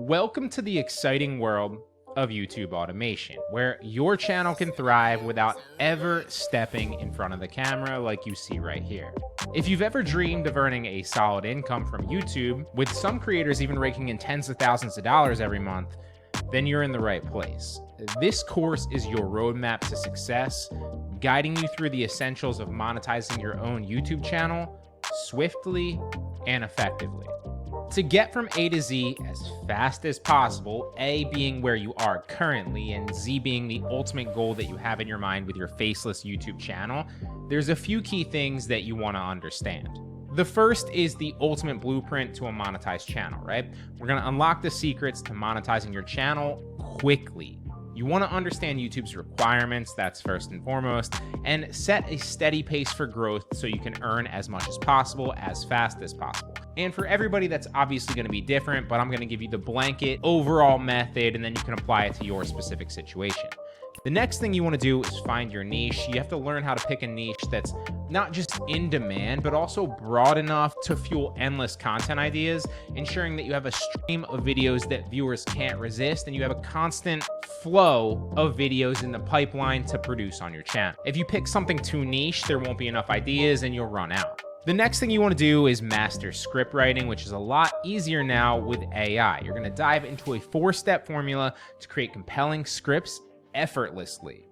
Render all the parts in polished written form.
Welcome to the exciting world of YouTube automation, where your channel can thrive without ever stepping in front of the camera like you see right here. If you've ever dreamed of earning a solid income from YouTube, with some creators even raking in tens of thousands of dollars every month, then you're in the right place. This course is your roadmap to success, guiding you through the essentials of monetizing your own YouTube channel swiftly and effectively. To get from A to Z as fast as possible, A being where you are currently and Z being the ultimate goal that you have in your mind with your Faceless YouTube channel, there's a few key things that you want to understand. The first is the ultimate blueprint to a monetized channel, right? We're going to unlock the secrets to monetizing your channel quickly. You want to understand YouTube's requirements, that's first and foremost, and set a steady pace for growth so you can earn as much as possible, as fast as possible. And for everybody, that's obviously going to be different, but I'm going to give you the blanket overall method, and then you can apply it to your specific situation. The next thing you want to do is find your niche. You have to learn how to pick a niche that's not just in demand, but also broad enough to fuel endless content ideas, ensuring that you have a stream of videos that viewers can't resist, and you have a constant flow of videos in the pipeline to produce on your channel. If you pick something too niche, there won't be enough ideas and you'll run out. The next thing you want to do is master script writing, which is a lot easier now with AI. You're going to dive into a 4-step formula to create compelling scripts effortlessly.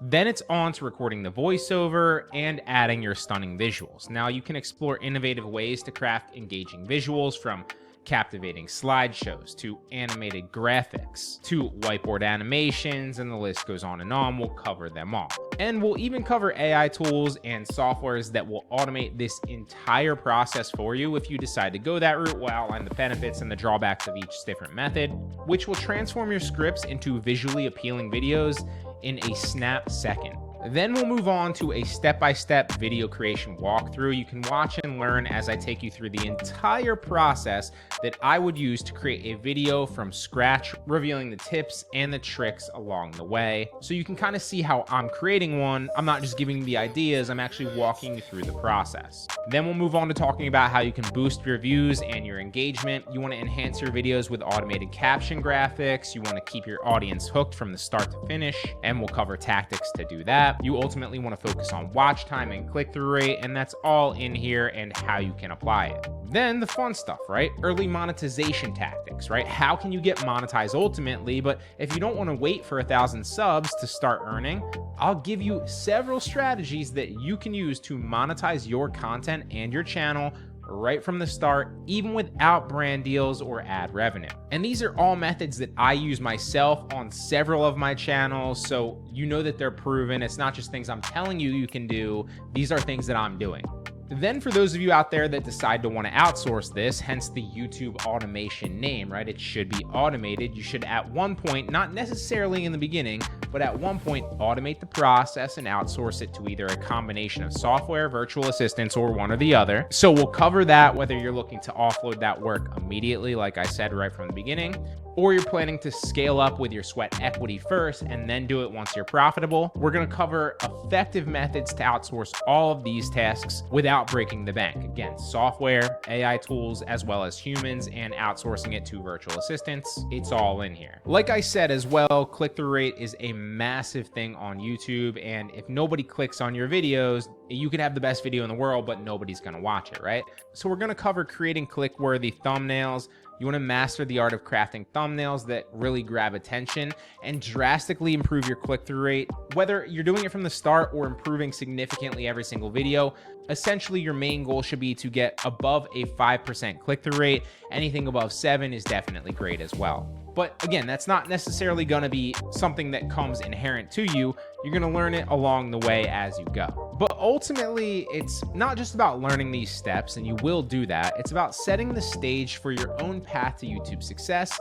Then it's on to recording the voiceover and adding your stunning visuals. Now you can explore innovative ways to craft engaging visuals, from captivating slideshows to animated graphics to whiteboard animations, and the list goes on and on. We'll cover them all. And we'll even cover AI tools and softwares that will automate this entire process for you if you decide to go that route. We'll outline the benefits and the drawbacks of each different method, which will transform your scripts into visually appealing videos in a snap second. Then we'll move on to a step-by-step video creation walkthrough. You can watch and learn as I take you through the entire process that I would use to create a video from scratch, revealing the tips and the tricks along the way. So you can kind of see how I'm creating one. I'm not just giving you the ideas, I'm actually walking you through the process. Then we'll move on to talking about how you can boost your views and your engagement. You want to enhance your videos with automated caption graphics. You want to keep your audience hooked from the start to finish, and we'll cover tactics to do that. You ultimately want to focus on watch time and click-through rate, and that's all in here and how you can apply it. Then the fun stuff, right? Early monetization tactics, right? How can you get monetized ultimately? But if you don't want to wait for 1,000 subs to start earning, I'll give you several strategies that you can use to monetize your content and your channel right from the start, even without brand deals or ad revenue. And these are all methods that I use myself on several of my channels, so you know that they're proven. It's not just things I'm telling you can do. These are things that I'm doing. Then for those of you out there that decide to want to outsource this, hence the YouTube automation name, right? It should be automated. You should at one point, not necessarily in the beginning, but at one point automate the process and outsource it to either a combination of software, virtual assistants, or one or the other. So we'll cover that, whether you're looking to offload that work immediately, like I said right from the beginning, or you're planning to scale up with your sweat equity first and then do it once you're profitable. We're going to cover effective methods to outsource all of these tasks without breaking the bank. Again, software, AI tools, as well as humans, and outsourcing it to virtual assistants. It's all in here. Like I said as well, click-through rate is a massive thing on YouTube, and if nobody clicks on your videos, you could have the best video in the world, but nobody's going to watch it, right? So we're going to cover creating click-worthy thumbnails. You want to master the art of crafting thumbnails that really grab attention and drastically improve your click-through rate. Whether you're doing it from the start or improving significantly every single video, essentially your main goal should be to get above a 5% click-through rate. Anything above 7 is definitely great as well. But again, that's not necessarily going to be something that comes inherent to you. You're going to learn it along the way as you go. But ultimately, it's not just about learning these steps, and you will do that. It's about setting the stage for your own path to YouTube success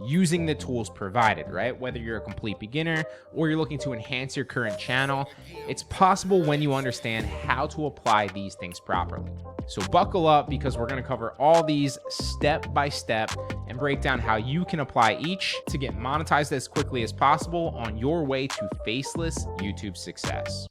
using the tools provided, right? Whether you're a complete beginner or you're looking to enhance your current channel, it's possible when you understand how to apply these things properly. So buckle up, because we're going to cover all these step by step and break down how you can apply each to get monetized as quickly as possible on your way to faceless YouTube success.